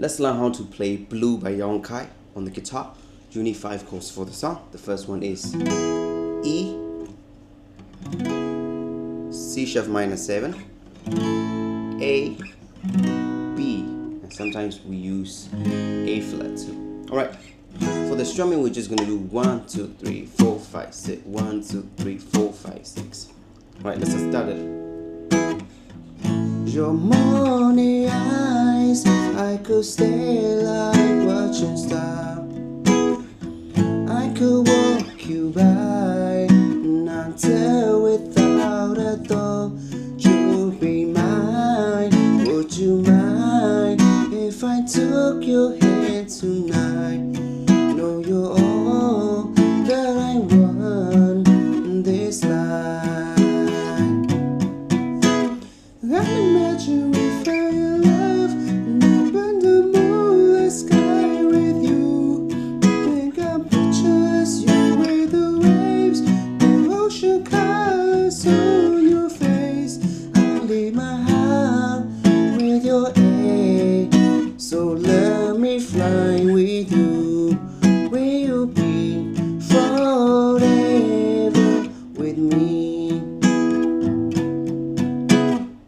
Let's learn how to play Blue by Yongkai on the guitar. You need 5 chords for the song. The first one is E, C sharp minor 7, A, B, and sometimes we use A flat too. Alright, for the strumming we're just gonna do 1, 2, 3, 4, 5, 6, 1, 2, 3, 4, 5, 6. Alright, let's just start it. Your morning eyes, I could stay like watching stars. I could walk you by, not tell without a thought. You'd be mine, would you mind if I took your hand tonight?